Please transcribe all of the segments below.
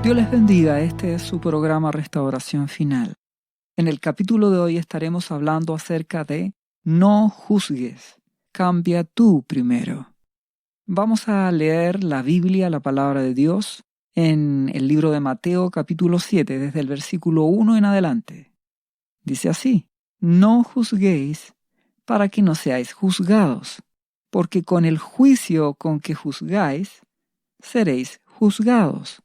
Dios les bendiga, este es su programa Restauración Final. En el capítulo de hoy estaremos hablando acerca de no juzgues, cambia tú primero. Vamos a leer la Biblia, la palabra de Dios, en el libro de Mateo capítulo 7, desde el versículo 1 en adelante. Dice así: no juzguéis para que no seáis juzgados, porque con el juicio con que juzgáis, seréis juzgados.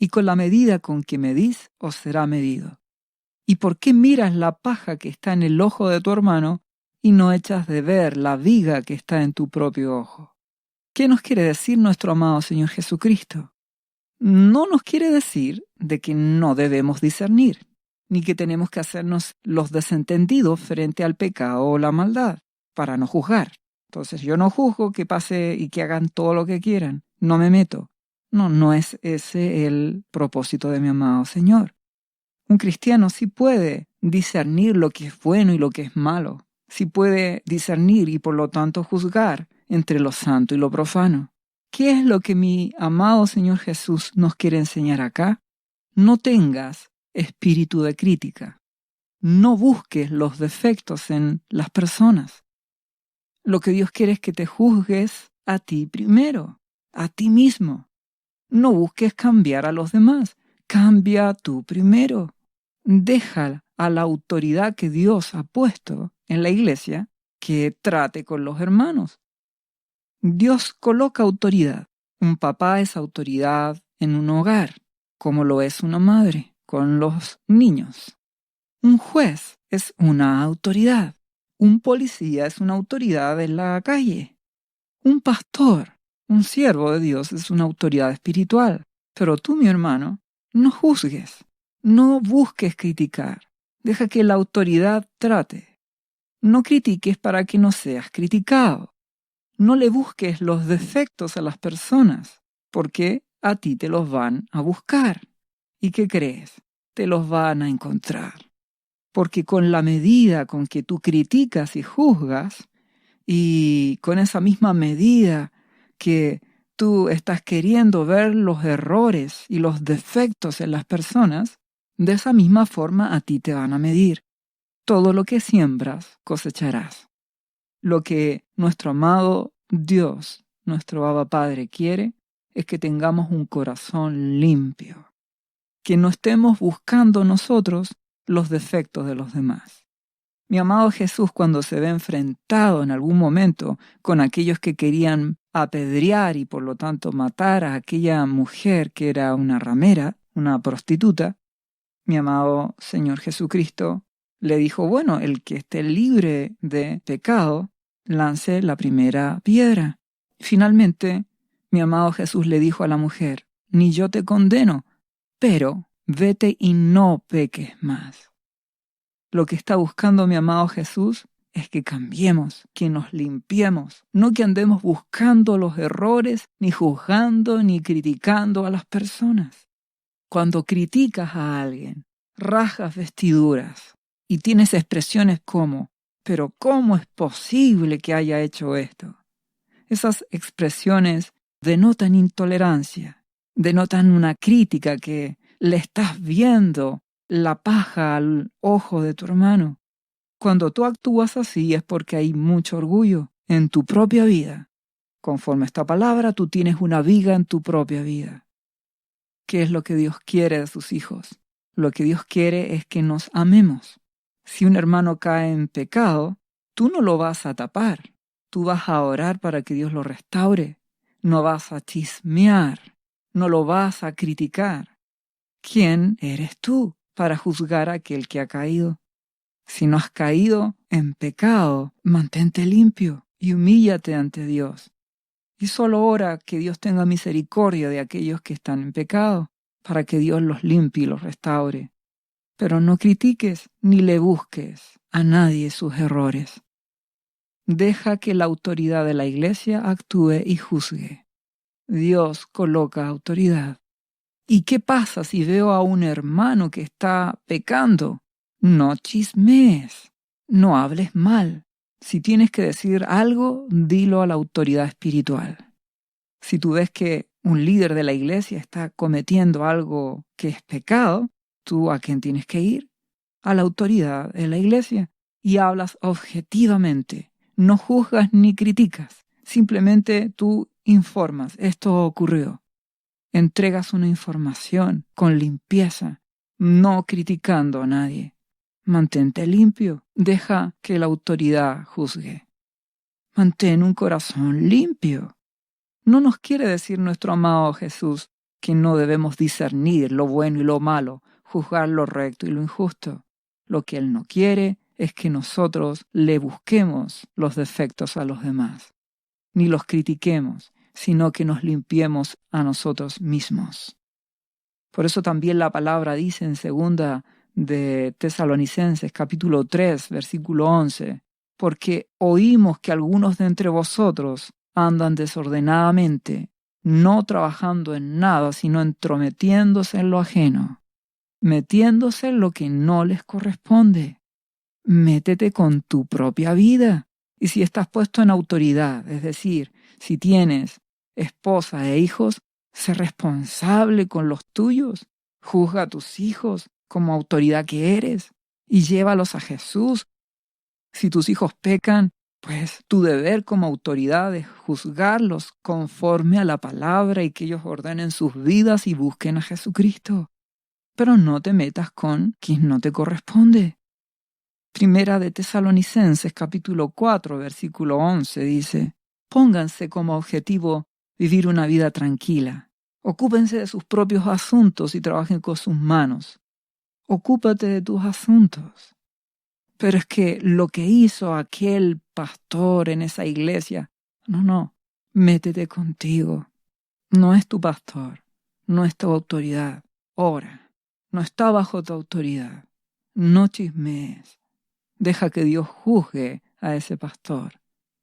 Y con la medida con que medís, os será medido. ¿Y por qué miras la paja que está en el ojo de tu hermano y no echas de ver la viga que está en tu propio ojo? ¿Qué nos quiere decir nuestro amado Señor Jesucristo? No nos quiere decir de que no debemos discernir, ni que tenemos que hacernos los desentendidos frente al pecado o la maldad, para no juzgar. Entonces yo no juzgo, que pase y que hagan todo lo que quieran, no me meto. No es ese el propósito de mi amado Señor. Un cristiano sí puede discernir lo que es bueno y lo que es malo. Sí puede discernir y por lo tanto juzgar entre lo santo y lo profano. ¿Qué es lo que mi amado Señor Jesús nos quiere enseñar acá? No tengas espíritu de crítica. No busques los defectos en las personas. Lo que Dios quiere es que te juzgues a ti primero, a ti mismo. No busques cambiar a los demás. Cambia tú primero. Deja a la autoridad que Dios ha puesto en la iglesia que trate con los hermanos. Dios coloca autoridad. Un papá es autoridad en un hogar, como lo es una madre con los niños. Un juez es una autoridad. Un policía es una autoridad en la calle. Un pastor, un siervo de Dios, es una autoridad espiritual. Pero tú, mi hermano, no juzgues, no busques criticar. Deja que la autoridad trate. No critiques para que no seas criticado. No le busques los defectos a las personas, porque a ti te los van a buscar. ¿Y qué crees? Te los van a encontrar. Porque con la medida con que tú criticas y juzgas, y con esa misma medida que tú estás queriendo ver los errores y los defectos en las personas, de esa misma forma a ti te van a medir. Todo lo que siembras, cosecharás. Lo que nuestro amado Dios, nuestro Abba Padre, quiere es que tengamos un corazón limpio, que no estemos buscando nosotros los defectos de los demás. Mi amado Jesús, cuando se ve enfrentado en algún momento con aquellos que querían apedrear y por lo tanto matar a aquella mujer que era una ramera, una prostituta, mi amado Señor Jesucristo le dijo: bueno, el que esté libre de pecado, lance la primera piedra. Finalmente, mi amado Jesús le dijo a la mujer: ni yo te condeno, pero vete y no peques más. Lo que está buscando mi amado Jesús es que cambiemos, que nos limpiemos, no que andemos buscando los errores, ni juzgando, ni criticando a las personas. Cuando criticas a alguien, rasgas vestiduras y tienes expresiones como: ¿pero cómo es posible que haya hecho esto? Esas expresiones denotan intolerancia, denotan una crítica que le estás viendo la paja al ojo de tu hermano. Cuando tú actúas así es porque hay mucho orgullo en tu propia vida. Conforme a esta palabra, tú tienes una viga en tu propia vida. ¿Qué es lo que Dios quiere de sus hijos? Lo que Dios quiere es que nos amemos. Si un hermano cae en pecado, tú no lo vas a tapar. Tú vas a orar para que Dios lo restaure. No vas a chismear. No lo vas a criticar. ¿Quién eres tú para juzgar a aquel que ha caído? Si no has caído en pecado, mantente limpio y humíllate ante Dios. Y solo ora que Dios tenga misericordia de aquellos que están en pecado, para que Dios los limpie y los restaure. Pero no critiques ni le busques a nadie sus errores. Deja que la autoridad de la iglesia actúe y juzgue. Dios coloca autoridad. ¿Y qué pasa si veo a un hermano que está pecando? No chismees, no hables mal. Si tienes que decir algo, dilo a la autoridad espiritual. Si tú ves que un líder de la iglesia está cometiendo algo que es pecado, ¿tú a quién tienes que ir? A la autoridad de la iglesia. Y hablas objetivamente. No juzgas ni criticas. Simplemente tú informas. Esto ocurrió. Entregas una información con limpieza, no criticando a nadie. Mantente limpio. Deja que la autoridad juzgue. Mantén un corazón limpio. No nos quiere decir nuestro amado Jesús que no debemos discernir lo bueno y lo malo, juzgar lo recto y lo injusto. Lo que Él no quiere es que nosotros le busquemos los defectos a los demás, ni los critiquemos, sino que nos limpiemos a nosotros mismos. Por eso también la palabra dice en 2 de Tesalonicenses, capítulo 3, versículo 11, porque oímos que algunos de entre vosotros andan desordenadamente, no trabajando en nada, sino entrometiéndose en lo ajeno, metiéndose en lo que no les corresponde. Métete con tu propia vida. Y si estás puesto en autoridad, es decir, si tienes esposa e hijos, sé responsable con los tuyos. Juzga a tus hijos como autoridad que eres y llévalos a Jesús. Si tus hijos pecan, pues tu deber como autoridad es juzgarlos conforme a la palabra y que ellos ordenen sus vidas y busquen a Jesucristo. Pero no te metas con quien no te corresponde. Primera de Tesalonicenses, capítulo 4, versículo 11, dice: pónganse como objetivo vivir una vida tranquila. Ocúpense de sus propios asuntos y trabajen con sus manos. Ocúpate de tus asuntos. Pero es que lo que hizo aquel pastor en esa iglesia, no, métete contigo. No es tu pastor, no es tu autoridad. Ora, no está bajo tu autoridad. No chismees. Deja que Dios juzgue a ese pastor,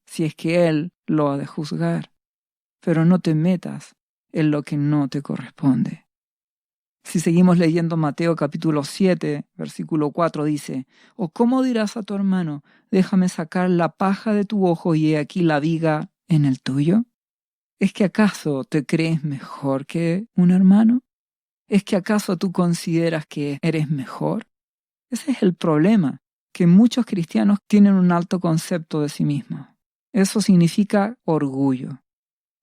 si es que Él lo ha de juzgar. Pero no te metas en lo que no te corresponde. Si seguimos leyendo Mateo capítulo 7, versículo 4 dice: ¿o cómo dirás a tu hermano, déjame sacar la paja de tu ojo y he aquí la viga en el tuyo? ¿Es que acaso te crees mejor que un hermano? ¿Es que acaso tú consideras que eres mejor? Ese es el problema, que muchos cristianos tienen un alto concepto de sí mismos. Eso significa orgullo.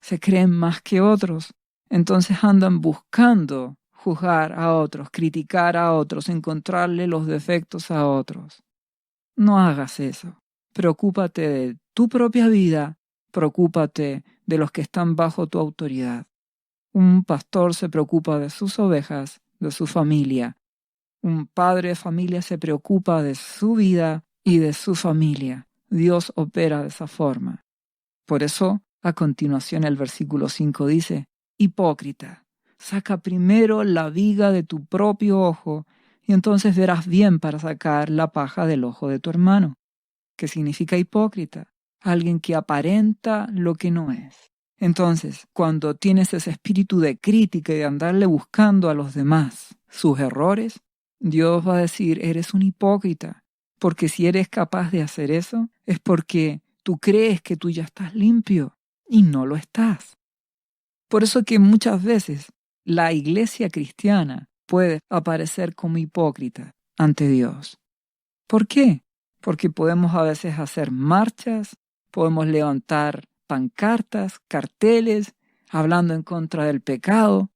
Se creen más que otros, entonces andan buscando juzgar a otros, criticar a otros, encontrarle los defectos a otros. No hagas eso. Preocúpate de tu propia vida, preocúpate de los que están bajo tu autoridad. Un pastor se preocupa de sus ovejas, de su familia. Un padre de familia se preocupa de su vida y de su familia. Dios opera de esa forma. Por eso, a continuación el versículo 5 dice: hipócrita, saca primero la viga de tu propio ojo y entonces verás bien para sacar la paja del ojo de tu hermano. ¿Qué significa hipócrita? Alguien que aparenta lo que no es. Entonces, cuando tienes ese espíritu de crítica y de andarle buscando a los demás sus errores, Dios va a decir: eres un hipócrita, porque si eres capaz de hacer eso, es porque tú crees que tú ya estás limpio y no lo estás. Por eso que muchas veces la iglesia cristiana puede aparecer como hipócrita ante Dios. ¿Por qué? Porque podemos a veces hacer marchas, podemos levantar pancartas, carteles, hablando en contra del pecado,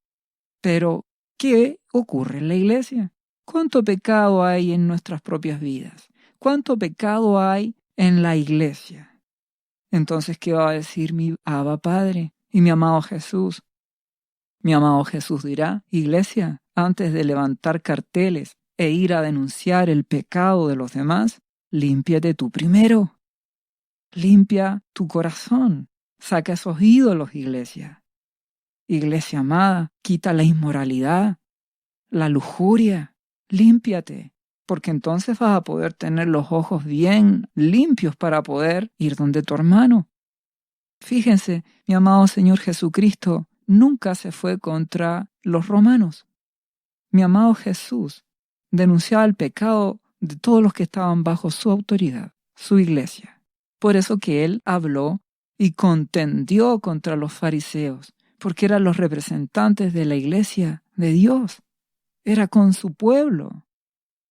pero ¿qué ocurre en la iglesia? ¿Cuánto pecado hay en nuestras propias vidas? ¿Cuánto pecado hay en la iglesia? Entonces, ¿qué va a decir mi Abba Padre y mi amado Jesús? Mi amado Jesús dirá: iglesia, antes de levantar carteles e ir a denunciar el pecado de los demás, límpiate tú primero. Limpia tu corazón. Saca esos ídolos, iglesia. Iglesia amada, quita la inmoralidad, la lujuria. Límpiate, porque entonces vas a poder tener los ojos bien limpios para poder ir donde tu hermano. Fíjense, mi amado Señor Jesucristo nunca se fue contra los romanos. Mi amado Jesús denunciaba el pecado de todos los que estaban bajo su autoridad, su iglesia. Por eso que Él habló y contendió contra los fariseos, porque eran los representantes de la iglesia de Dios. Era con su pueblo.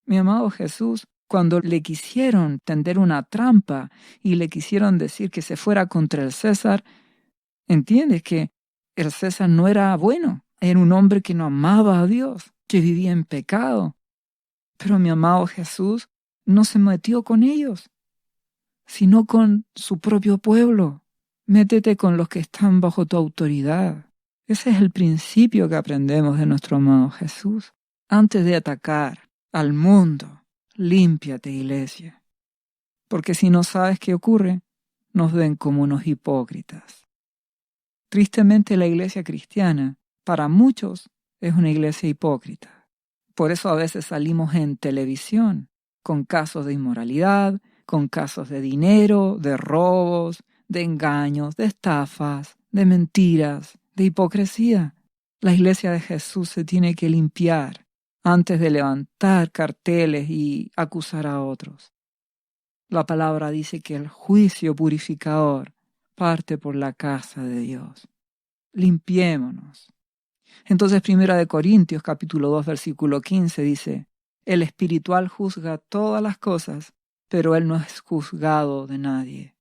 Mi amado Jesús, cuando le quisieron tender una trampa y le quisieron decir que se fuera contra el César, entiendes que el César no era bueno. Era un hombre que no amaba a Dios, que vivía en pecado. Pero mi amado Jesús no se metió con ellos, sino con su propio pueblo. Métete con los que están bajo tu autoridad. Ese es el principio que aprendemos de nuestro amado Jesús. Antes de atacar al mundo, límpiate, iglesia. Porque si no sabes qué ocurre, nos ven como unos hipócritas. Tristemente, la iglesia cristiana, para muchos, es una iglesia hipócrita. Por eso a veces salimos en televisión con casos de inmoralidad, con casos de dinero, de robos, de engaños, de estafas, de mentiras, de hipocresía. La iglesia de Jesús se tiene que limpiar antes de levantar carteles y acusar a otros. La palabra dice que el juicio purificador parte por la casa de Dios. Limpiémonos. Entonces, 1 Corintios capítulo 2, versículo 15 dice, el espiritual juzga todas las cosas, pero él no es juzgado de nadie.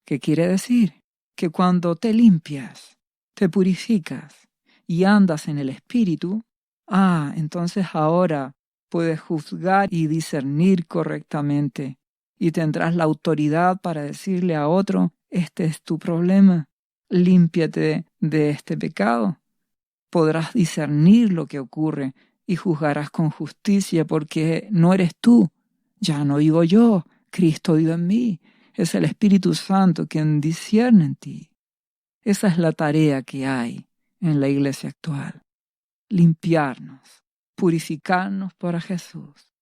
¿Qué quiere decir? Que cuando te limpias, te purificas y andas en el espíritu, entonces ahora puedes juzgar y discernir correctamente y tendrás la autoridad para decirle a otro, este es tu problema, límpiate de este pecado. Podrás discernir lo que ocurre y juzgarás con justicia porque no eres tú, ya no vivo yo, Cristo vive en mí, es el Espíritu Santo quien discierne en ti. Esa es la tarea que hay en la iglesia actual, limpiarnos, purificarnos para Jesús.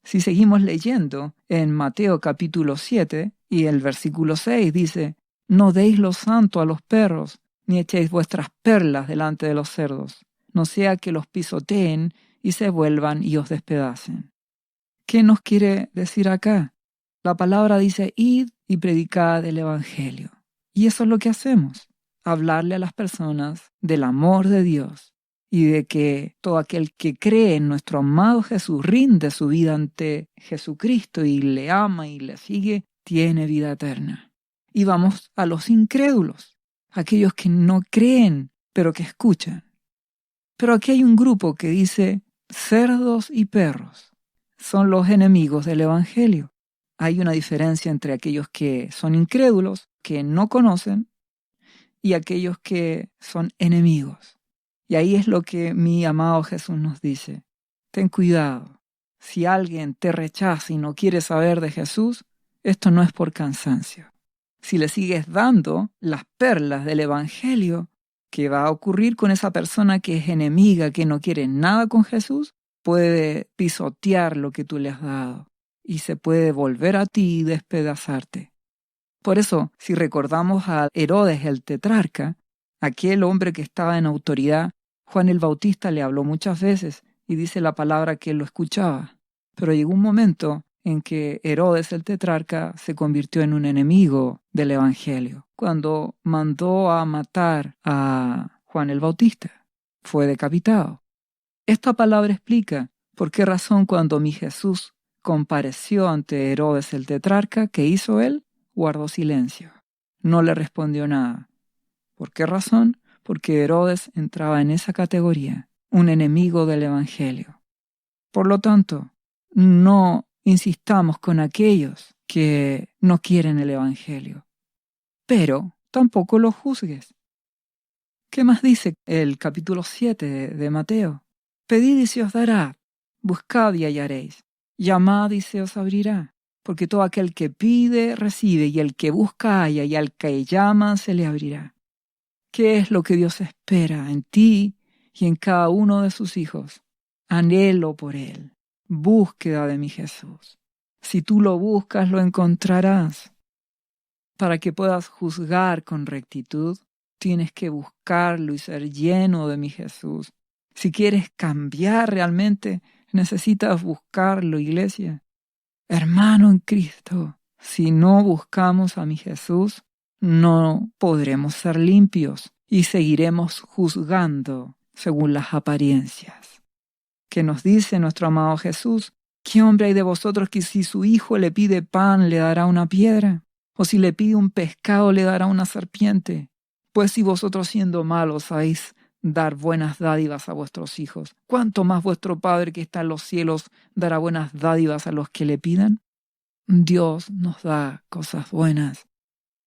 Si seguimos leyendo en Mateo capítulo 7 y el versículo 6 dice, no deis lo santo a los perros, ni echéis vuestras perlas delante de los cerdos, no sea que los pisoteen y se vuelvan y os despedacen. ¿Qué nos quiere decir acá? La palabra dice, id y predicad el evangelio. Y eso es lo que hacemos, hablarle a las personas del amor de Dios y de que todo aquel que cree en nuestro amado Jesús, rinde su vida ante Jesucristo y le ama y le sigue, tiene vida eterna. Y vamos a los incrédulos, aquellos que no creen, pero que escuchan. Pero aquí hay un grupo que dice, cerdos y perros son los enemigos del evangelio. Hay una diferencia entre aquellos que son incrédulos, que no conocen, y aquellos que son enemigos. Y ahí es lo que mi amado Jesús nos dice. Ten cuidado. Si alguien te rechaza y no quiere saber de Jesús, esto no es por cansancio. Si le sigues dando las perlas del evangelio, ¿qué va a ocurrir con esa persona que es enemiga, que no quiere nada con Jesús? Puede pisotear lo que tú le has dado y se puede volver a ti y despedazarte. Por eso, si recordamos a Herodes el tetrarca, aquel hombre que estaba en autoridad, Juan el Bautista le habló muchas veces y dice la palabra que él lo escuchaba. Pero llegó un momento en que Herodes el tetrarca se convirtió en un enemigo del evangelio, cuando mandó a matar a Juan el Bautista. Fue decapitado. Esta palabra explica por qué razón cuando mi Jesús compareció ante Herodes el tetrarca, ¿qué hizo él? Guardó silencio. No le respondió nada. ¿Por qué razón? Porque Herodes entraba en esa categoría, un enemigo del evangelio. Por lo tanto, no insistamos con aquellos que no quieren el evangelio, pero tampoco los juzgues. ¿Qué más dice el capítulo 7 de Mateo? Pedid y se os dará, buscad y hallaréis, llamad y se os abrirá, porque todo aquel que pide recibe, y el que busca halla, y al que llama se le abrirá. ¿Qué es lo que Dios espera en ti y en cada uno de sus hijos? Anhelo por Él, búsqueda de mi Jesús. Si tú lo buscas, lo encontrarás. Para que puedas juzgar con rectitud, tienes que buscarlo y ser lleno de mi Jesús. Si quieres cambiar realmente, necesitas buscarlo, iglesia. Hermano en Cristo, si no buscamos a mi Jesús, no podremos ser limpios y seguiremos juzgando según las apariencias. ¿Qué nos dice nuestro amado Jesús? ¿Qué hombre hay de vosotros que si su hijo le pide pan le dará una piedra? ¿O si le pide un pescado le dará una serpiente? Pues si vosotros siendo malos sabéis dar buenas dádivas a vuestros hijos, ¿cuánto más vuestro Padre que está en los cielos dará buenas dádivas a los que le pidan? Dios nos da cosas buenas.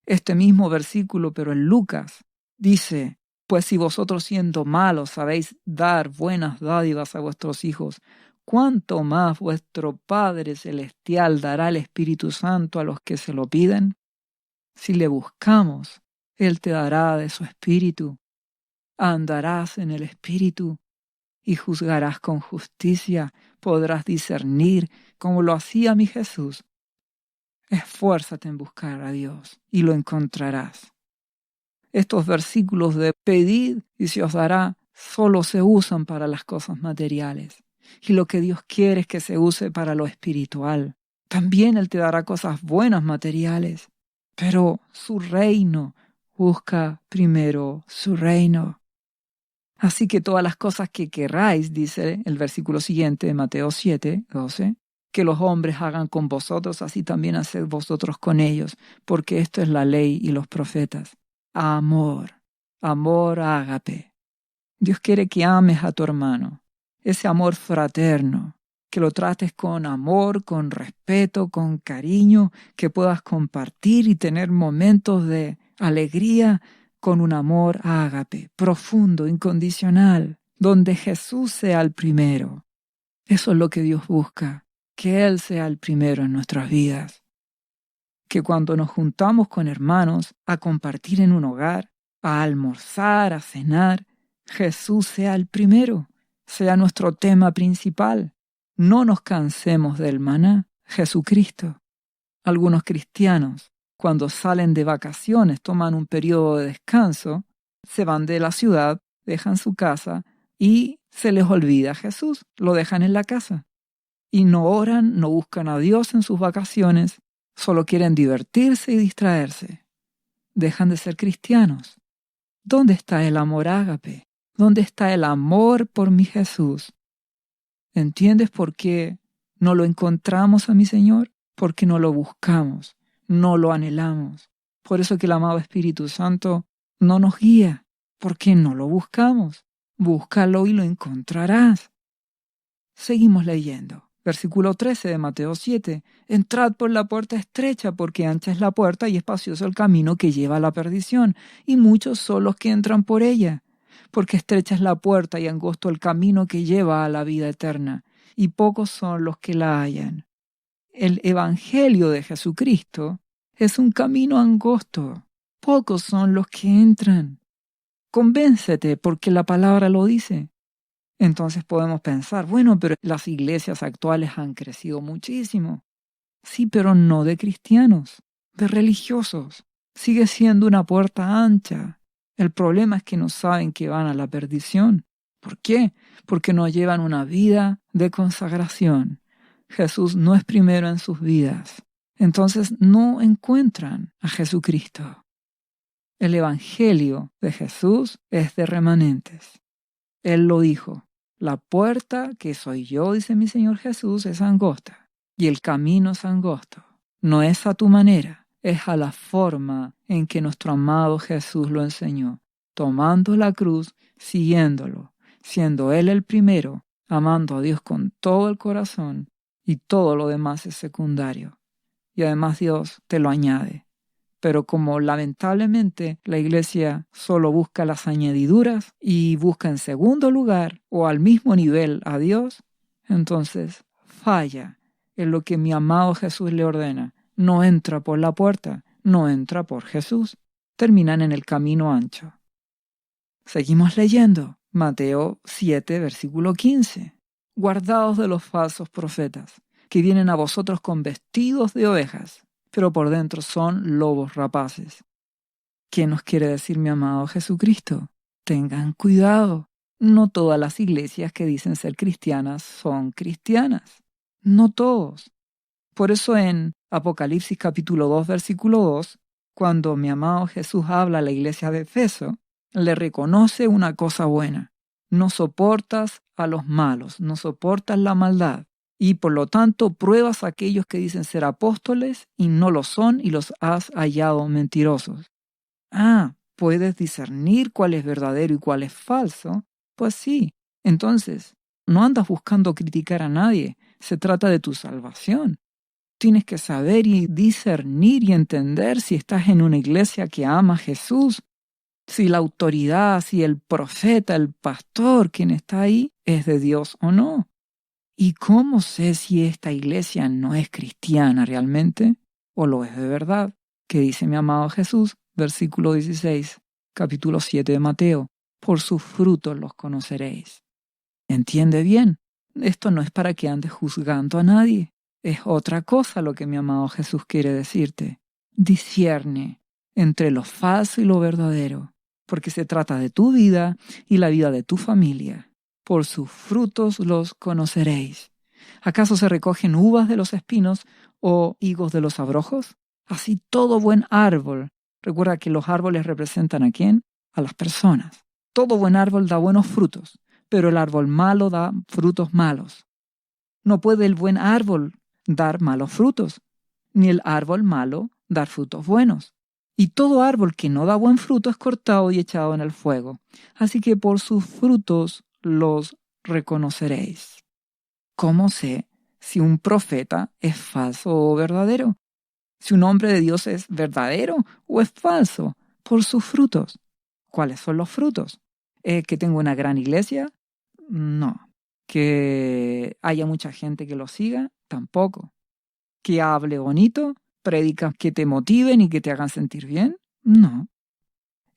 Este mismo versículo, pero en Lucas, dice: pues si vosotros siendo malos sabéis dar buenas dádivas a vuestros hijos, ¿cuánto más vuestro Padre Celestial dará el Espíritu Santo a los que se lo piden? Si le buscamos, Él te dará de su Espíritu. Andarás en el Espíritu y juzgarás con justicia, podrás discernir como lo hacía mi Jesús. Esfuérzate en buscar a Dios y lo encontrarás. Estos versículos de pedid y se os dará solo se usan para las cosas materiales. Y lo que Dios quiere es que se use para lo espiritual. También Él te dará cosas buenas materiales, pero su reino, busca primero su reino. Así que todas las cosas que querráis, dice el versículo siguiente de Mateo 7:12, que los hombres hagan con vosotros, así también haced vosotros con ellos, porque esto es la ley y los profetas. Amor, amor ágape. Dios quiere que ames a tu hermano, ese amor fraterno, que lo trates con amor, con respeto, con cariño, que puedas compartir y tener momentos de alegría con un amor ágape, profundo, incondicional, donde Jesús sea el primero. Eso es lo que Dios busca, que Él sea el primero en nuestras vidas. Que cuando nos juntamos con hermanos a compartir en un hogar, a almorzar, a cenar, Jesús sea el primero, sea nuestro tema principal. No nos cansemos del maná, Jesucristo. Algunos cristianos, cuando salen de vacaciones, toman un periodo de descanso, se van de la ciudad, dejan su casa y se les olvida Jesús, lo dejan en la casa. Y no oran, no buscan a Dios en sus vacaciones, solo quieren divertirse y distraerse. Dejan de ser cristianos. ¿Dónde está el amor ágape? ¿Dónde está el amor por mi Jesús? ¿Entiendes por qué no lo encontramos a mi Señor? Porque no lo buscamos, no lo anhelamos. Por eso que el amado Espíritu Santo no nos guía, porque no lo buscamos. Búscalo y lo encontrarás. Seguimos leyendo. Versículo 13 de Mateo 7. Entrad por la puerta estrecha, porque ancha es la puerta y espacioso el camino que lleva a la perdición, y muchos son los que entran por ella. Porque estrecha es la puerta y angosto el camino que lleva a la vida eterna, y pocos son los que la hallan. El Evangelio de Jesucristo es un camino angosto. Pocos son los que entran. Convéncete, porque la palabra lo dice. Entonces podemos pensar, bueno, pero las iglesias actuales han crecido muchísimo. Sí, pero no de cristianos, de religiosos. Sigue siendo una puerta ancha. El problema es que no saben que van a la perdición. ¿Por qué? Porque no llevan una vida de consagración. Jesús no es primero en sus vidas. Entonces no encuentran a Jesucristo. El Evangelio de Jesús es de remanentes. Él lo dijo: la puerta que soy yo, dice mi Señor Jesús, es angosta, y el camino es angosto. No es a tu manera, es a la forma en que nuestro amado Jesús lo enseñó, tomando la cruz, siguiéndolo, siendo Él el primero, amando a Dios con todo el corazón, y todo lo demás es secundario. Y además Dios te lo añade. Pero como lamentablemente la iglesia solo busca las añadiduras y busca en segundo lugar o al mismo nivel a Dios, entonces falla en lo que mi amado Jesús le ordena. No entra por la puerta, no entra por Jesús. Terminan en el camino ancho. Seguimos leyendo. Mateo 7, versículo 15. Guardaos de los falsos profetas, que vienen a vosotros con vestidos de ovejas, pero por dentro son lobos rapaces. ¿Qué nos quiere decir mi amado Jesucristo? Tengan cuidado. No todas las iglesias que dicen ser cristianas son cristianas. No todos. Por eso en Apocalipsis capítulo 2, versículo 2, cuando mi amado Jesús habla a la iglesia de Efeso, le reconoce una cosa buena. No soportas a los malos, no soportas la maldad. Y por lo tanto pruebas a aquellos que dicen ser apóstoles y no lo son y los has hallado mentirosos. ¿Puedes discernir cuál es verdadero y cuál es falso? Pues sí. Entonces, no andas buscando criticar a nadie. Se trata de tu salvación. Tienes que saber y discernir y entender si estás en una iglesia que ama a Jesús, si la autoridad, si el profeta, el pastor, quien está ahí, es de Dios o no. ¿Y cómo sé si esta iglesia no es cristiana realmente o lo es de verdad? Que dice mi amado Jesús, versículo 16, capítulo 7 de Mateo, por sus frutos los conoceréis. ¿Entiende bien? Esto no es para que andes juzgando a nadie. Es otra cosa lo que mi amado Jesús quiere decirte. Discierne entre lo falso y lo verdadero, porque se trata de tu vida y la vida de tu familia. Por sus frutos los conoceréis. ¿Acaso se recogen uvas de los espinos o higos de los abrojos? Así todo buen árbol. Recuerda que los árboles representan ¿a quién? A las personas. Todo buen árbol da buenos frutos, pero el árbol malo da frutos malos. No puede el buen árbol dar malos frutos, ni el árbol malo dar frutos buenos. Y todo árbol que no da buen fruto es cortado y echado en el fuego. Así que por sus frutos los reconoceréis. ¿Cómo sé si un profeta es falso o verdadero? Si un hombre de Dios es verdadero o es falso. Por sus frutos. ¿Cuáles son los frutos? ¿Que tengo una gran iglesia? No. ¿Que haya mucha gente que lo siga? Tampoco. ¿Que hable bonito? ¿Predicas que te motiven y que te hagan sentir bien? No.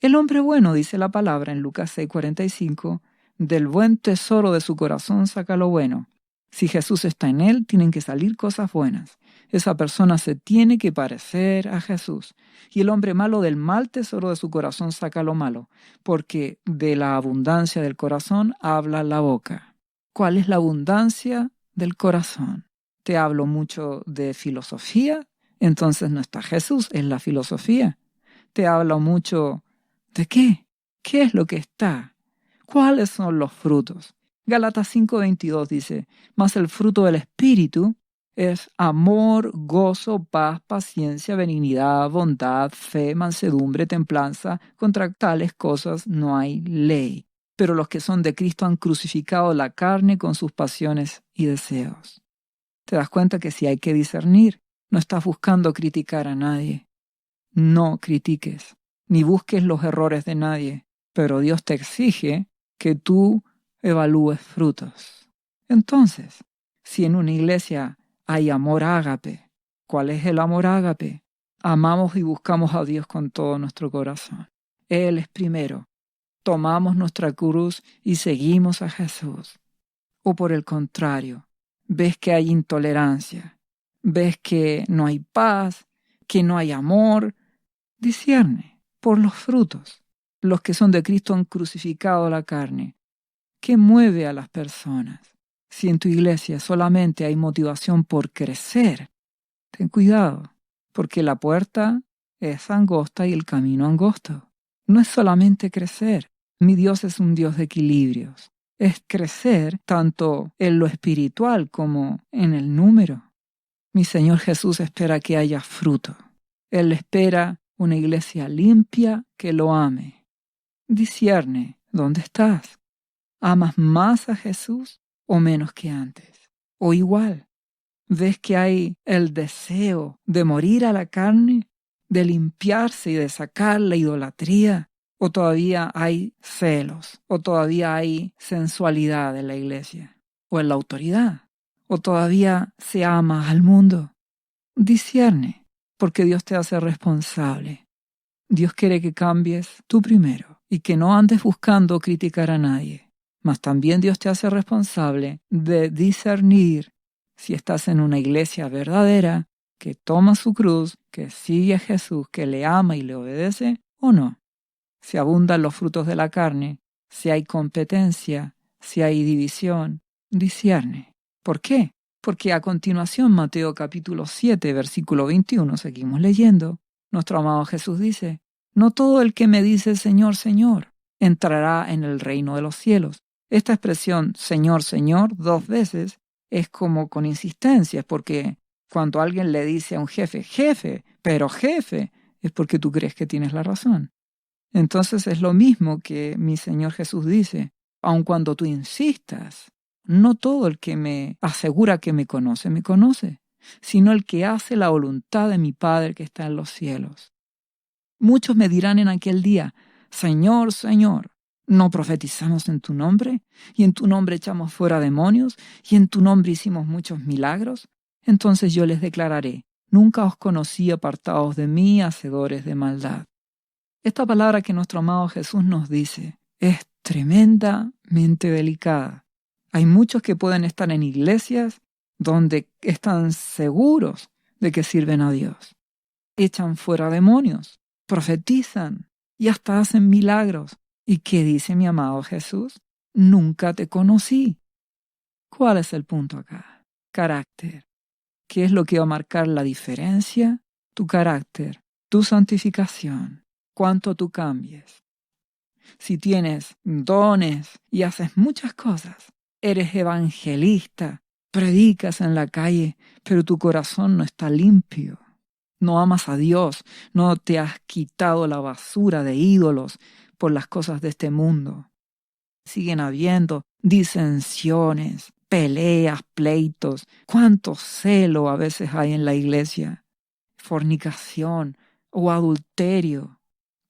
El hombre bueno, dice la palabra en Lucas 6:45, del buen tesoro de su corazón saca lo bueno. Si Jesús está en él, tienen que salir cosas buenas. Esa persona se tiene que parecer a Jesús. Y el hombre malo del mal tesoro de su corazón saca lo malo, porque de la abundancia del corazón habla la boca. ¿Cuál es la abundancia del corazón? Te hablo mucho de filosofía, entonces no está Jesús, es la filosofía. Te hablo mucho ¿de qué? ¿Qué es lo que está? ¿Cuáles son los frutos? Gálatas 5:22 dice, mas el fruto del Espíritu es amor, gozo, paz, paciencia, benignidad, bondad, fe, mansedumbre, templanza. Contra tales cosas no hay ley. Pero los que son de Cristo han crucificado la carne con sus pasiones y deseos. ¿Te das cuenta que si hay que discernir? No estás buscando criticar a nadie. No critiques, ni busques los errores de nadie, pero Dios te exige que tú evalúes frutos. Entonces, si en una iglesia hay amor ágape, ¿cuál es el amor ágape? Amamos y buscamos a Dios con todo nuestro corazón. Él es primero. Tomamos nuestra cruz y seguimos a Jesús. O por el contrario, ves que hay intolerancia, ves que no hay paz, que no hay amor. Discierne por los frutos. Los que son de Cristo han crucificado la carne. ¿Qué mueve a las personas? Si en tu iglesia solamente hay motivación por crecer, ten cuidado, porque la puerta es angosta y el camino angosto. No es solamente crecer. Mi Dios es un Dios de equilibrios. Es crecer tanto en lo espiritual como en el número. Mi Señor Jesús espera que haya fruto. Él espera una iglesia limpia que lo ame. Discierne, ¿dónde estás? ¿Amas más a Jesús o menos que antes? ¿O igual? ¿Ves que hay el deseo de morir a la carne, de limpiarse y de sacar la idolatría? ¿O todavía hay celos? ¿O todavía hay sensualidad en la iglesia? ¿O en la autoridad? ¿O todavía se ama al mundo? Discierne, porque Dios te hace responsable. Dios quiere que cambies tú primero y que no andes buscando criticar a nadie. Mas también Dios te hace responsable de discernir si estás en una iglesia verdadera, que toma su cruz, que sigue a Jesús, que le ama y le obedece, o no. Si abundan los frutos de la carne, si hay competencia, si hay división, discierne. ¿Por qué? Porque a continuación, Mateo capítulo 7, versículo 21, seguimos leyendo. Nuestro amado Jesús dice, no todo el que me dice Señor, Señor, entrará en el reino de los cielos. Esta expresión Señor, Señor 2 veces es como con insistencia, porque cuando alguien le dice a un jefe, jefe, pero jefe, es porque tú crees que tienes la razón. Entonces es lo mismo que mi Señor Jesús dice, aun cuando tú insistas, no todo el que me asegura que me conoce, sino el que hace la voluntad de mi Padre que está en los cielos. Muchos me dirán en aquel día, Señor, Señor, ¿no profetizamos en tu nombre? ¿Y en tu nombre echamos fuera demonios? ¿Y en tu nombre hicimos muchos milagros? Entonces yo les declararé, nunca os conocí, apartados de mí, hacedores de maldad. Esta palabra que nuestro amado Jesús nos dice es tremendamente delicada. Hay muchos que pueden estar en iglesias donde están seguros de que sirven a Dios. Echan fuera demonios, profetizan y hasta hacen milagros. ¿Y qué dice mi amado Jesús? Nunca te conocí. ¿Cuál es el punto acá? Carácter. ¿Qué es lo que va a marcar la diferencia? Tu carácter, tu santificación, cuánto tú cambies. Si tienes dones y haces muchas cosas, eres evangelista, predicas en la calle, pero tu corazón no está limpio. No amas a Dios, no te has quitado la basura de ídolos por las cosas de este mundo. Siguen habiendo disensiones, peleas, pleitos. Cuánto celo a veces hay en la iglesia. Fornicación o adulterio.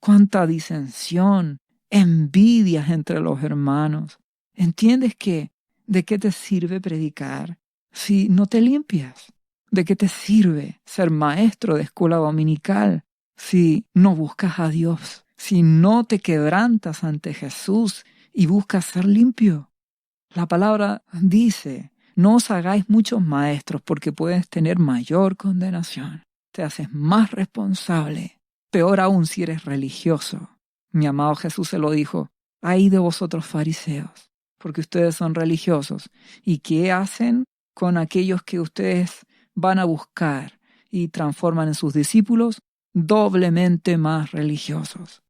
Cuánta disensión, envidias entre los hermanos. ¿Entiendes que de qué te sirve predicar si no te limpias? ¿De qué te sirve ser maestro de escuela dominical si no buscas a Dios? Si no te quebrantas ante Jesús y buscas ser limpio. La palabra dice, no os hagáis muchos maestros porque puedes tener mayor condenación. Te haces más responsable. Peor aún si eres religioso. Mi amado Jesús se lo dijo, ay de vosotros fariseos, porque ustedes son religiosos. ¿Y qué hacen con aquellos que ustedes van a buscar y transforman en sus discípulos? Doblemente más religiosos.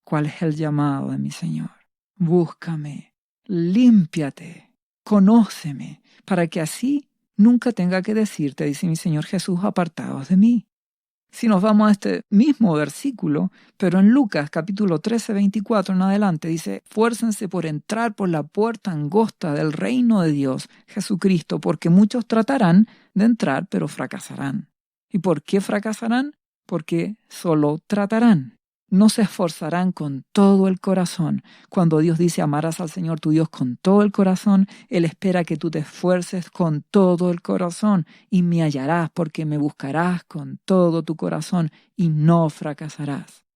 ¿Cuál es el llamado de mi Señor? Búscame, límpiate, conóceme, para que así nunca tenga que decirte, dice mi Señor Jesús, apartados de mí. Si nos vamos a este mismo versículo, pero en Lucas capítulo 13, 24 en adelante, dice, fuércense por entrar por la puerta angosta del reino de Dios, Jesucristo, porque muchos tratarán de entrar, pero fracasarán. ¿Y por qué fracasarán? Porque solo tratarán. No se esforzarán con todo el corazón. Cuando Dios dice amarás al Señor tu Dios con todo el corazón, Él espera que tú te esfuerces con todo el corazón y me hallarás porque me buscarás con todo tu corazón y no fracasarás.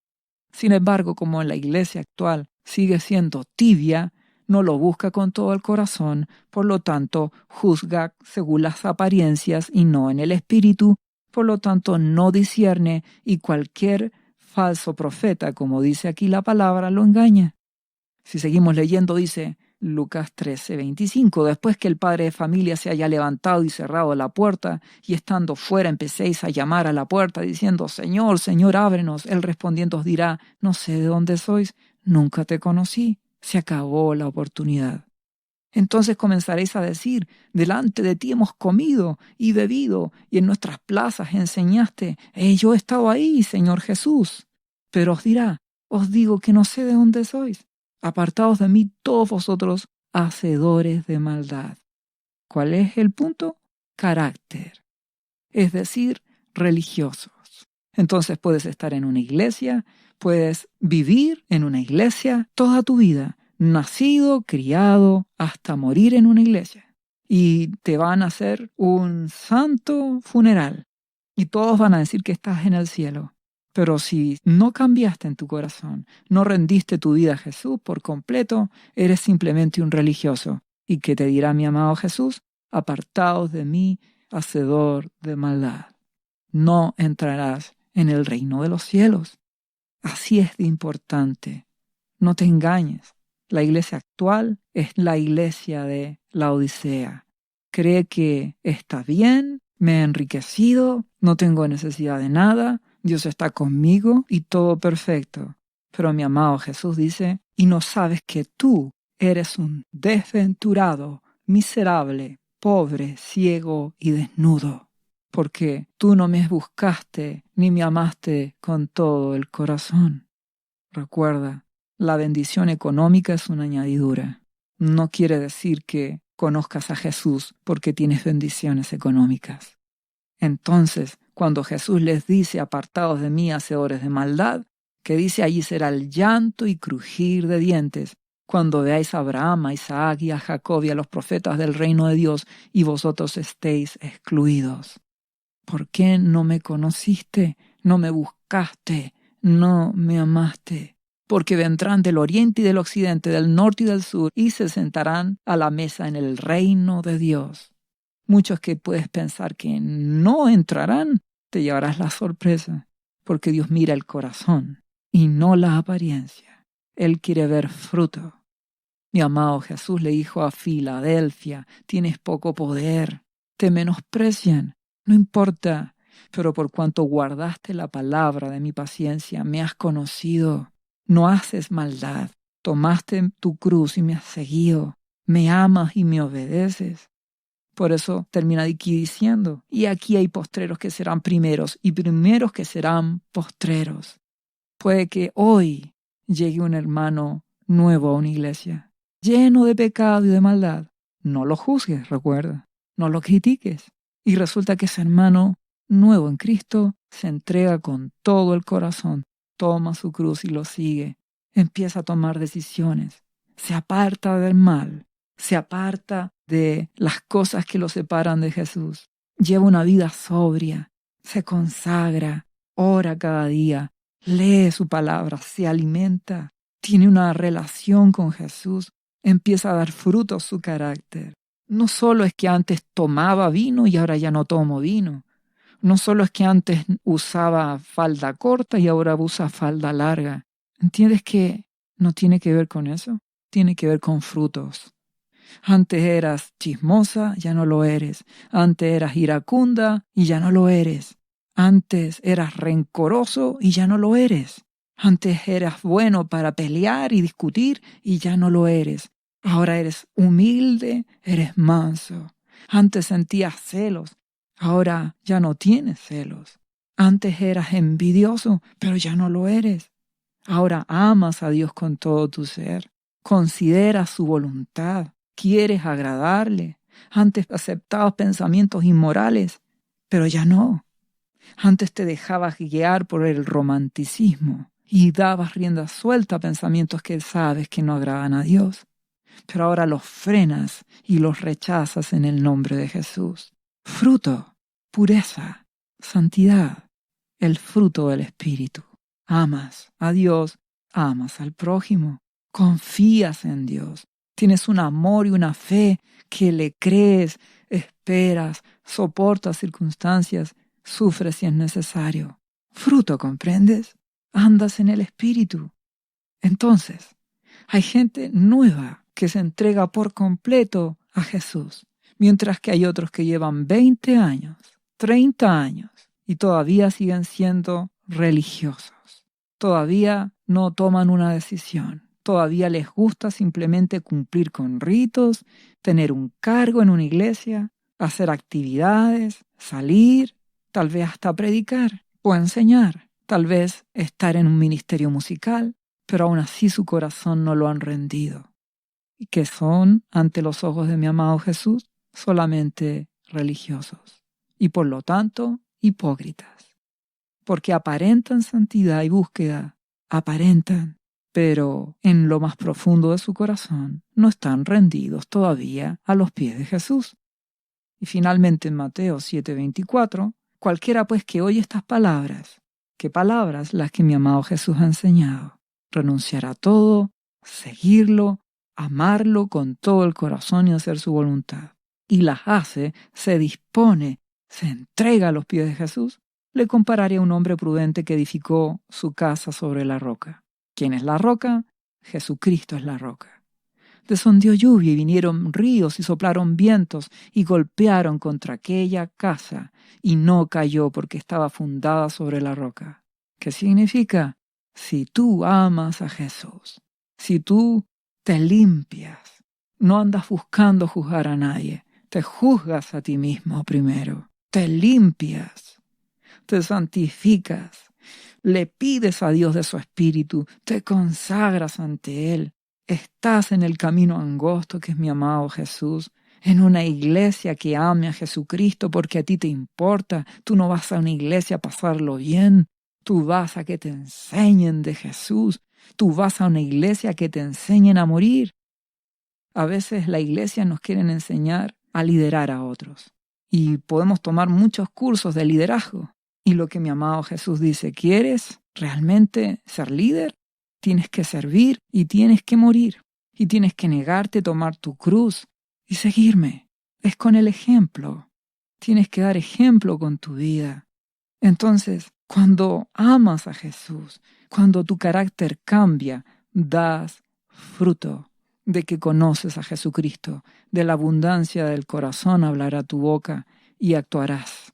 Sin embargo, como en la iglesia actual sigue siendo tibia, no lo busca con todo el corazón, por lo tanto juzga según las apariencias y no en el espíritu, por lo tanto no discierne y cualquier falso profeta, como dice aquí la palabra, lo engaña. Si seguimos leyendo, dice Lucas 13, 25, después que el padre de familia se haya levantado y cerrado la puerta, y estando fuera empecéis a llamar a la puerta, diciendo, Señor, Señor, ábrenos. Él respondiendo os dirá, no sé de dónde sois, nunca te conocí. Se acabó la oportunidad. Entonces comenzaréis a decir, delante de ti hemos comido y bebido, y en nuestras plazas enseñaste, yo he estado ahí, Señor Jesús. Pero os dirá, os digo que no sé de dónde sois. Apartaos de mí todos vosotros, hacedores de maldad. ¿Cuál es el punto? Carácter. Es decir, religiosos. Entonces puedes estar en una iglesia, puedes vivir en una iglesia toda tu vida, nacido, criado, hasta morir en una iglesia. Y te van a hacer un santo funeral. Y todos van a decir que estás en el cielo. Pero si no cambiaste en tu corazón, no rendiste tu vida a Jesús por completo, eres simplemente un religioso. ¿Y qué te dirá mi amado Jesús? Apartaos de mí, hacedor de maldad. No entrarás en el reino de los cielos. Así es de importante. No te engañes. La iglesia actual es la iglesia de la Odisea. Cree que está bien, me he enriquecido, no tengo necesidad de nada, Dios está conmigo y todo perfecto. Pero mi amado Jesús dice, y no sabes que tú eres un desventurado, miserable, pobre, ciego y desnudo, porque tú no me buscaste ni me amaste con todo el corazón. Recuerda, la bendición económica es una añadidura. No quiere decir que conozcas a Jesús porque tienes bendiciones económicas. Entonces, cuando Jesús les dice, apartados de mí, hacedores de maldad, que dice allí será el llanto y crujir de dientes, cuando veáis a Abraham, a Isaac y a Jacob y a los profetas del reino de Dios, y vosotros estéis excluidos. ¿Por qué no me conociste? No me buscaste, no me amaste. Porque vendrán del oriente y del occidente, del norte y del sur, y se sentarán a la mesa en el reino de Dios. Muchos que puedes pensar que no entrarán, te llevarás la sorpresa, porque Dios mira el corazón y no la apariencia. Él quiere ver fruto. Mi amado Jesús le dijo a Filadelfia, tienes poco poder, te menosprecian, no importa, pero por cuanto guardaste la palabra de mi paciencia, me has conocido, no haces maldad, tomaste tu cruz y me has seguido, me amas y me obedeces. Por eso termina aquí diciendo, y aquí hay postreros que serán primeros y primeros que serán postreros. Puede que hoy llegue un hermano nuevo a una iglesia, lleno de pecado y de maldad. No lo juzgues, recuerda, no lo critiques. Y resulta que ese hermano nuevo en Cristo se entrega con todo el corazón, toma su cruz y lo sigue, empieza a tomar decisiones, se aparta del mal, se aparta de las cosas que lo separan de Jesús, lleva una vida sobria, se consagra, ora cada día, lee su palabra, se alimenta, tiene una relación con Jesús, empieza a dar fruto a su carácter. No solo es que antes tomaba vino y ahora ya no tomo vino. No solo es que antes usaba falda corta y ahora usa falda larga. ¿Entiendes que no tiene que ver con eso? Tiene que ver con frutos. Antes eras chismosa, ya no lo eres. Antes eras iracunda y ya no lo eres. Antes eras rencoroso y ya no lo eres. Antes eras bueno para pelear y discutir y ya no lo eres. Ahora eres humilde, eres manso. Antes sentías celos, ahora ya no tienes celos. Antes eras envidioso, pero ya no lo eres. Ahora amas a Dios con todo tu ser. Consideras su voluntad. Quieres agradarle. Antes aceptabas pensamientos inmorales, pero ya no. Antes te dejabas guiar por el romanticismo y dabas rienda suelta a pensamientos que sabes que no agradan a Dios. Pero ahora los frenas y los rechazas en el nombre de Jesús. Fruto, pureza, santidad, el fruto del Espíritu. Amas a Dios, amas al prójimo, confías en Dios. Tienes un amor y una fe que le crees, esperas, soportas circunstancias, sufres si es necesario. Fruto, ¿comprendes? Andas en el Espíritu. Entonces, hay gente nueva que se entrega por completo a Jesús, mientras que hay otros que llevan 20 años, 30 años y todavía siguen siendo religiosos. Todavía no toman una decisión. Todavía les gusta simplemente cumplir con ritos, tener un cargo en una iglesia, hacer actividades, salir, tal vez hasta predicar o enseñar, tal vez estar en un ministerio musical, pero aún así su corazón no lo han rendido. Y que son, ante los ojos de mi amado Jesús, solamente religiosos y por lo tanto hipócritas. Porque aparentan santidad y búsqueda, aparentan, pero en lo más profundo de su corazón no están rendidos todavía a los pies de Jesús. Y finalmente en Mateo 7:24, cualquiera pues que oye estas palabras, ¿qué palabras? Las que mi amado Jesús ha enseñado. Renunciar a todo, seguirlo, amarlo con todo el corazón y hacer su voluntad. Y las hace, se dispone, se entrega a los pies de Jesús. Le compararé a un hombre prudente que edificó su casa sobre la roca. ¿Quién es la roca? Jesucristo es la roca. Descendió lluvia y vinieron ríos y soplaron vientos y golpearon contra aquella casa y no cayó porque estaba fundada sobre la roca. ¿Qué significa? Si tú amas a Jesús, si tú te limpias, no andas buscando juzgar a nadie, te juzgas a ti mismo primero, te limpias, te santificas, le pides a Dios de su espíritu, te consagras ante Él, estás en el camino angosto que es mi amado Jesús, en una iglesia que ame a Jesucristo porque a ti te importa. Tú no vas a una iglesia a pasarlo bien, tú vas a que te enseñen de Jesús, tú vas a una iglesia que te enseñen a morir. A veces la iglesia nos quiere enseñar a liderar a otros y podemos tomar muchos cursos de liderazgo. Y lo que mi amado Jesús dice, ¿quieres realmente ser líder? Tienes que servir y tienes que morir. Y tienes que negarte, tomar tu cruz y seguirme. Es con el ejemplo. Tienes que dar ejemplo con tu vida. Entonces, cuando amas a Jesús, cuando tu carácter cambia, das fruto de que conoces a Jesucristo. De la abundancia del corazón hablará tu boca y actuarás.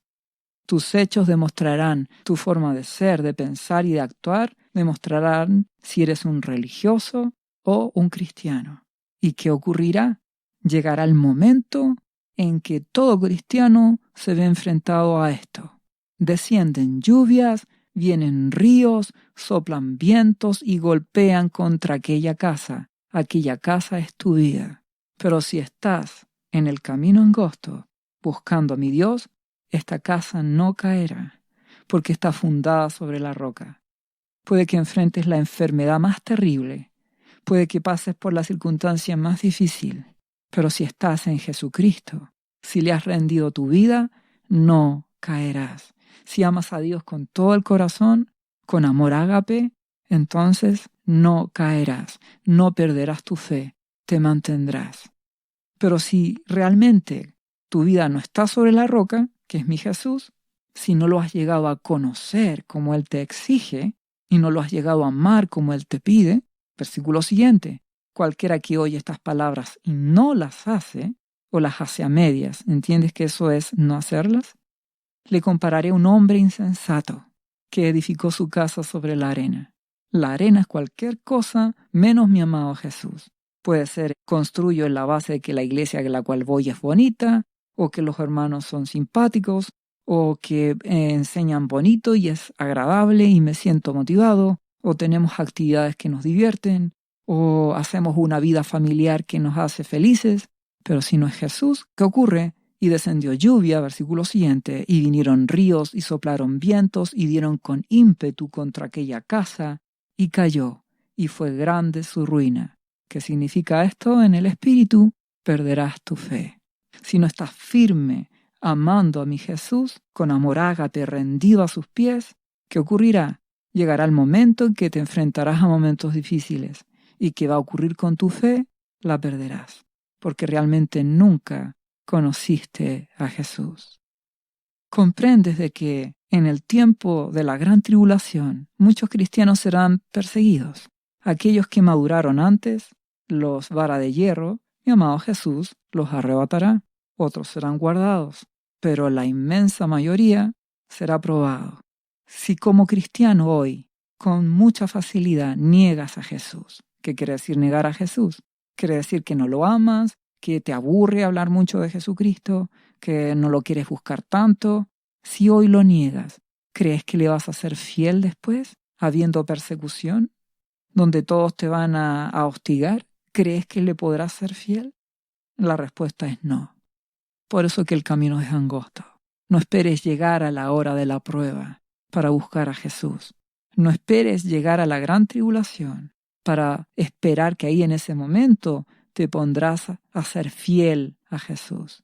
Tus hechos demostrarán tu forma de ser, de pensar y de actuar, demostrarán si eres un religioso o un cristiano. ¿Y qué ocurrirá? Llegará el momento en que todo cristiano se ve enfrentado a esto. Descienden lluvias, vienen ríos, soplan vientos y golpean contra aquella casa. Aquella casa es tu vida. Pero si estás en el camino angosto, buscando a mi Dios, esta casa no caerá, porque está fundada sobre la roca. Puede que enfrentes la enfermedad más terrible, puede que pases por la circunstancia más difícil, pero si estás en Jesucristo, si le has rendido tu vida, no caerás. Si amas a Dios con todo el corazón, con amor ágape, entonces no caerás, no perderás tu fe, te mantendrás. Pero si realmente tu vida no está sobre la roca, que es mi Jesús, si no lo has llegado a conocer como Él te exige y no lo has llegado a amar como Él te pide, versículo siguiente, cualquiera que oye estas palabras y no las hace, o las hace a medias, ¿entiendes que eso es no hacerlas? Le compararé a un hombre insensato que edificó su casa sobre la arena. La arena es cualquier cosa menos mi amado Jesús. Puede ser, construyo en la base de que la iglesia a la cual voy es bonita, o que los hermanos son simpáticos, o que enseñan bonito y es agradable y me siento motivado, o tenemos actividades que nos divierten, o hacemos una vida familiar que nos hace felices. Pero si no es Jesús, ¿qué ocurre? Y descendió lluvia, versículo siguiente, y vinieron ríos y soplaron vientos y dieron con ímpetu contra aquella casa, y cayó, y fue grande su ruina. ¿Qué significa esto? En el espíritu perderás tu fe. Si no estás firme, amando a mi Jesús, con amor ágape rendido a sus pies, ¿qué ocurrirá? Llegará el momento en que te enfrentarás a momentos difíciles. ¿Y qué va a ocurrir con tu fe? La perderás, porque realmente nunca conociste a Jesús. Comprendes de que en el tiempo de la gran tribulación muchos cristianos serán perseguidos. Aquellos que maduraron antes, los vara de hierro, mi amado Jesús los arrebatará. Otros serán guardados, pero la inmensa mayoría será probado. Si como cristiano hoy, con mucha facilidad, niegas a Jesús, ¿qué quiere decir negar a Jesús? Quiere decir que no lo amas, que te aburre hablar mucho de Jesucristo, que no lo quieres buscar tanto. Si hoy lo niegas, ¿crees que le vas a ser fiel después, habiendo persecución, donde todos te van a hostigar? ¿Crees que le podrás ser fiel? La respuesta es no. Por eso que el camino es angosto. No esperes llegar a la hora de la prueba para buscar a Jesús. No esperes llegar a la gran tribulación para esperar que ahí en ese momento te pondrás a ser fiel a Jesús.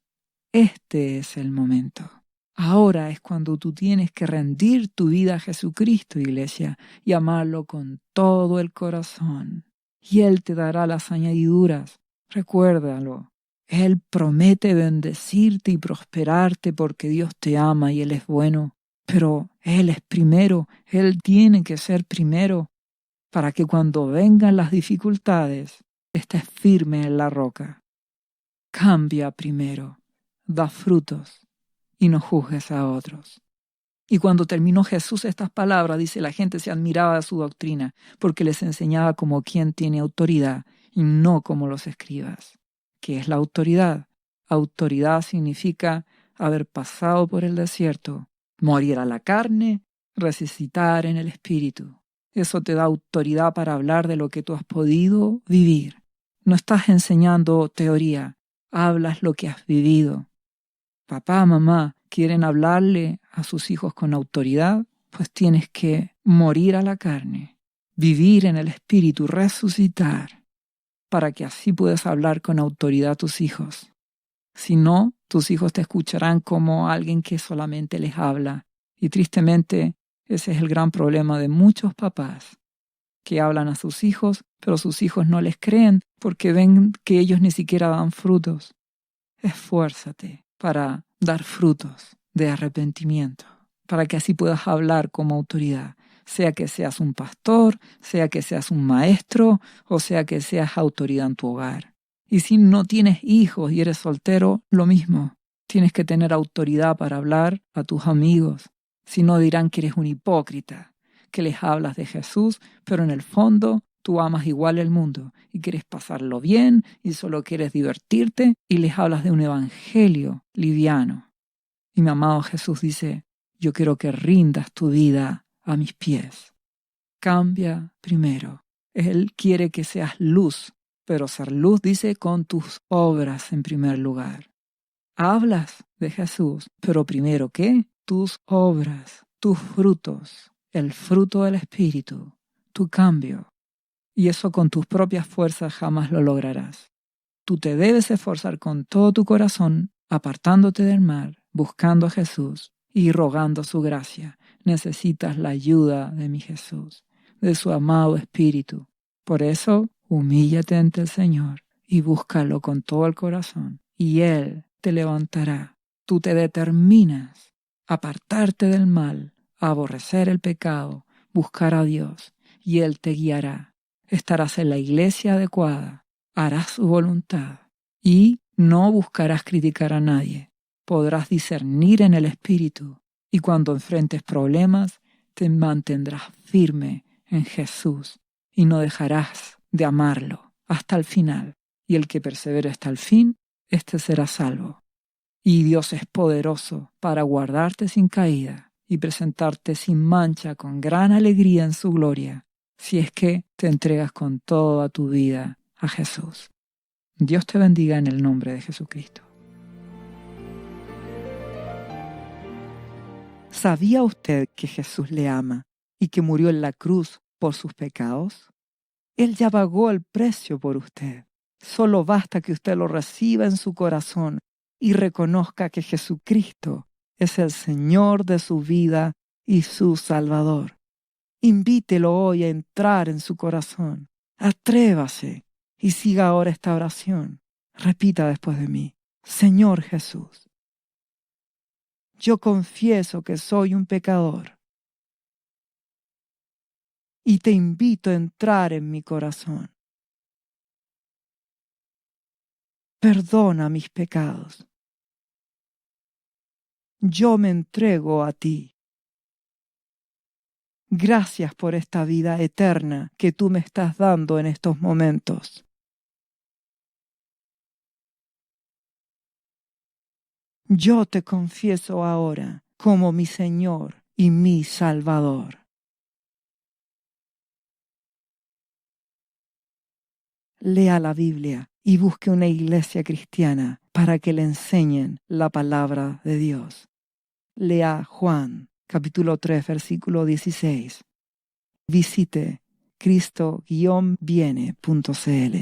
Este es el momento. Ahora es cuando tú tienes que rendir tu vida a Jesucristo, iglesia, y amarlo con todo el corazón. Y Él te dará las añadiduras. Recuérdalo. Él promete bendecirte y prosperarte porque Dios te ama y Él es bueno. Pero Él es primero. Él tiene que ser primero para que cuando vengan las dificultades estés firme en la roca. Cambia primero. Da frutos y no juzgues a otros. Y cuando terminó Jesús estas palabras, dice, la gente se admiraba de su doctrina, porque les enseñaba como quien tiene autoridad y no como los escribas. ¿Qué es la autoridad? Autoridad significa haber pasado por el desierto, morir a la carne, resucitar en el espíritu. Eso te da autoridad para hablar de lo que tú has podido vivir. No estás enseñando teoría, hablas lo que has vivido. Papá, mamá, ¿quieren hablarle a sus hijos con autoridad? Pues tienes que morir a la carne, vivir en el espíritu, resucitar, para que así puedas hablar con autoridad a tus hijos. Si no, tus hijos te escucharán como alguien que solamente les habla. Y tristemente, ese es el gran problema de muchos papás, que hablan a sus hijos, pero sus hijos no les creen porque ven que ellos ni siquiera dan frutos. Esfuérzate para dar frutos de arrepentimiento, para que así puedas hablar como autoridad, sea que seas un pastor, sea que seas un maestro, o sea que seas autoridad en tu hogar. Y si no tienes hijos y eres soltero, lo mismo. Tienes que tener autoridad para hablar a tus amigos. Si no, dirán que eres un hipócrita, que les hablas de Jesús, pero en el fondo tú amas igual el mundo y quieres pasarlo bien y solo quieres divertirte y les hablas de un evangelio liviano. Y mi amado Jesús dice, yo quiero que rindas tu vida a mis pies. Cambia primero. Él quiere que seas luz, pero ser luz dice con tus obras en primer lugar. Hablas de Jesús, pero primero, ¿qué? Tus obras, tus frutos, el fruto del Espíritu, tu cambio. Y eso con tus propias fuerzas jamás lo lograrás. Tú te debes esforzar con todo tu corazón, apartándote del mal, buscando a Jesús y rogando su gracia. Necesitas la ayuda de mi Jesús, de su amado Espíritu. Por eso, humíllate ante el Señor y búscalo con todo el corazón, y Él te levantará. Tú te determinas a apartarte del mal, a aborrecer el pecado, buscar a Dios, y Él te guiará. Estarás en la iglesia adecuada, harás su voluntad y no buscarás criticar a nadie. Podrás discernir en el Espíritu y cuando enfrentes problemas te mantendrás firme en Jesús y no dejarás de amarlo hasta el final. Y el que persevere hasta el fin, éste será salvo. Y Dios es poderoso para guardarte sin caída y presentarte sin mancha con gran alegría en su gloria, si es que te entregas con toda tu vida a Jesús. Dios te bendiga en el nombre de Jesucristo. ¿Sabía usted que Jesús le ama y que murió en la cruz por sus pecados? Él ya pagó el precio por usted. Solo basta que usted lo reciba en su corazón y reconozca que Jesucristo es el Señor de su vida y su Salvador. Invítelo hoy a entrar en su corazón. Atrévase y siga ahora esta oración. Repita después de mí: Señor Jesús, yo confieso que soy un pecador y te invito a entrar en mi corazón. Perdona mis pecados. Yo me entrego a ti. Gracias por esta vida eterna que tú me estás dando en estos momentos. Yo te confieso ahora como mi Señor y mi Salvador. Lea la Biblia y busque una iglesia cristiana para que le enseñen la palabra de Dios. Lea Juan, capítulo 3, versículo 16. Visite cristo-viene.cl.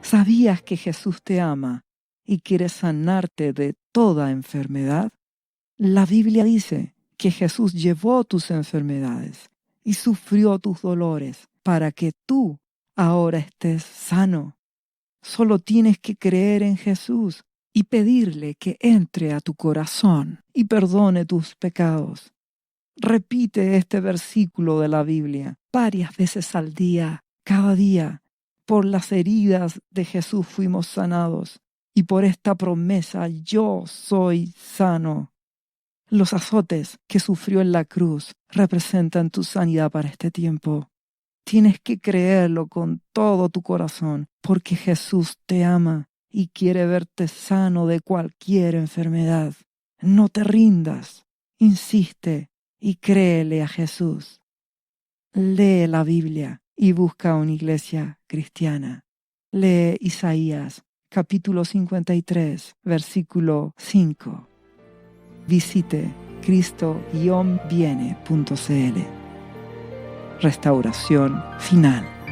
¿Sabías que Jesús te ama y quiere sanarte de toda enfermedad? La Biblia dice que Jesús llevó tus enfermedades y sufrió tus dolores para que tú ahora estés sano. Solo tienes que creer en Jesús y pedirle que entre a tu corazón y perdone tus pecados. Repite este versículo de la Biblia varias veces al día, cada día. Por las heridas de Jesús fuimos sanados. y por esta promesa yo soy sano. Los azotes que sufrió en la cruz representan tu sanidad para este tiempo. Tienes que creerlo con todo tu corazón, porque Jesús te ama y quiere verte sano de cualquier enfermedad. No te rindas, insiste y créele a Jesús. Lee la Biblia y busca una iglesia cristiana. Lee Isaías, capítulo 53, versículo 5. Visite cristo-viene.cl. Restauración Final.